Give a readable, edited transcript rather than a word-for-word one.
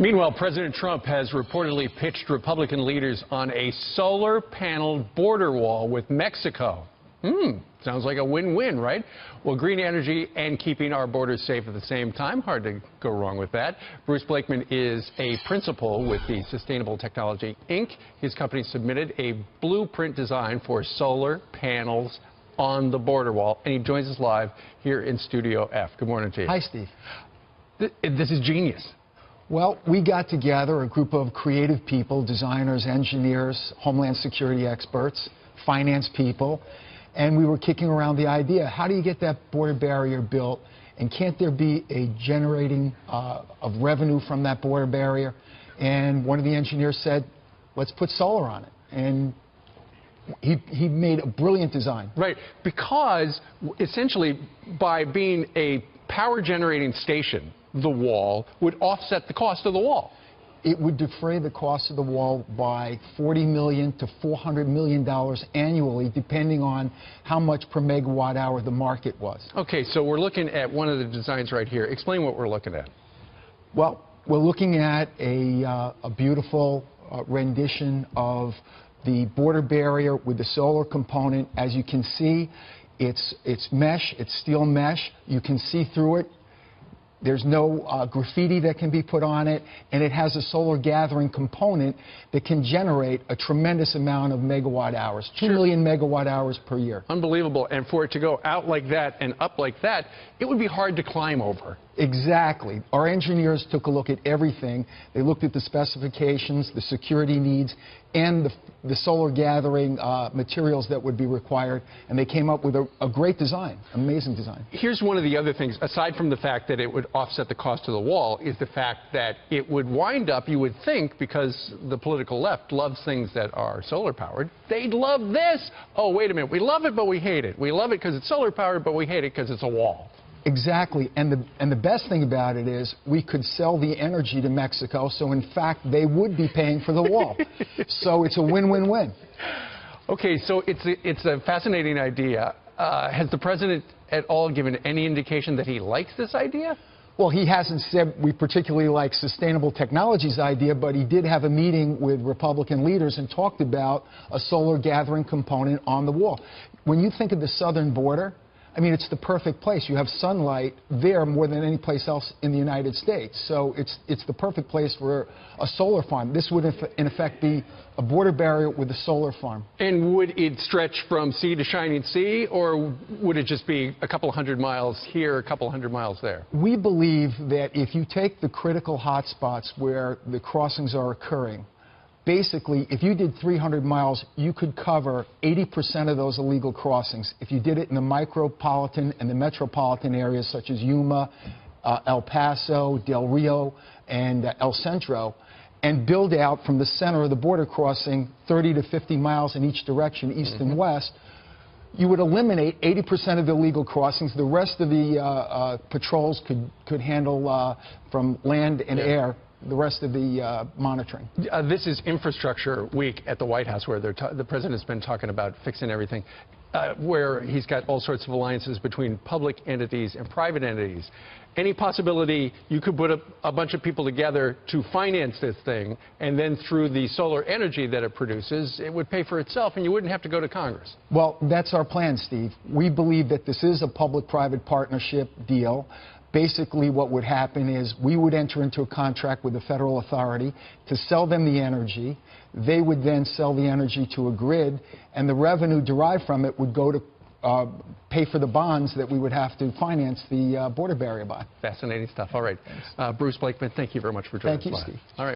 Meanwhile, President Trump has reportedly pitched Republican leaders on a solar panel border wall with Mexico. Sounds like a win-win, right? Well, green energy and keeping our borders safe at the same time. Hard to go wrong with that. Bruce Blakeman is a principal with the Sustainable Technology, Inc. His company submitted a blueprint design for solar panels on the border wall, and he joins us live here in Studio F. Good morning to you. Hi, Steve. This is genius. Well, we got together a group of creative people, designers, engineers, Homeland Security experts, finance people, and we were kicking around the idea, how do you get that border barrier built, and can't there be a generating of revenue from that border barrier? And one of the engineers said, let's put solar on it. And he made a brilliant design. Right, because essentially by being a power generating station, the wall would offset the cost of the wall. It would defray the cost of the wall by $40 million to $400 million annually, depending on how much per megawatt hour the market was. Okay, so we're looking at one of the designs right here. Explain what we're looking at. Well, we're looking at a beautiful rendition of the border barrier with the solar component. As you can see, it's mesh, it's steel mesh. You can see through it. There's no graffiti that can be put on it, and it has a solar gathering component that can generate a tremendous amount of megawatt hours, 2 million megawatt hours per year. Unbelievable. And for it to go out like that and up like that, it would be hard to climb over. Exactly. Our engineers took a look at everything. They looked at the specifications, the security needs, and the solar gathering materials that would be required, and they came up with a great design, amazing design. Here's one of the other things, aside from the fact that it would offset the cost of the wall, is the fact that it would wind up, you would think, because the political left loves things that are solar-powered, they'd love this. Oh, wait a minute, we love it, but we hate it. We love it because it's solar-powered, but we hate it because it's a wall. Exactly, and the best thing about it is we could sell the energy to Mexico, so in fact they would be paying for the wall. So it's a win-win-win. Okay, so it's a fascinating idea. Has the president at all given any indication that he likes this idea? Well, he hasn't said we particularly like Sustainable Technology's idea, but he did have a meeting with Republican leaders and talked about a solar gathering component on the wall. When you think of the southern border, I mean, it's the perfect place. You have sunlight there more than any place else in the United States. So it's the perfect place for a solar farm. This would, in effect, be a border barrier with a solar farm. And would it stretch from sea to shining sea, or would it just be a couple hundred miles here, a couple hundred miles there? We believe that if you take the critical hotspots where the crossings are occurring, basically, if you did 300 miles, you could cover 80% of those illegal crossings. If you did it in the micropolitan and the metropolitan areas such as Yuma, El Paso, Del Rio, and El Centro, and build out from the center of the border crossing 30 to 50 miles in each direction, east and west, you would eliminate 80% of the illegal crossings. The rest of the patrols could handle from land and air the rest of the monitoring. This is Infrastructure Week at the White House, where the president's been talking about fixing everything, where he's got all sorts of alliances between public entities and private entities. Any possibility you could put a bunch of people together to finance this thing, and then through the solar energy that it produces, it would pay for itself and you wouldn't have to go to Congress? Well, that's our plan, Steve. We believe that this is a public-private partnership deal. Basically, what would happen is we would enter into a contract with the federal authority to sell them the energy. They would then sell the energy to a grid, and the revenue derived from it would go to pay for the bonds that we would have to finance the border barrier by. Fascinating stuff. All right. Bruce Blakeman, thank you very much for joining us. Thank you, Steve. All right.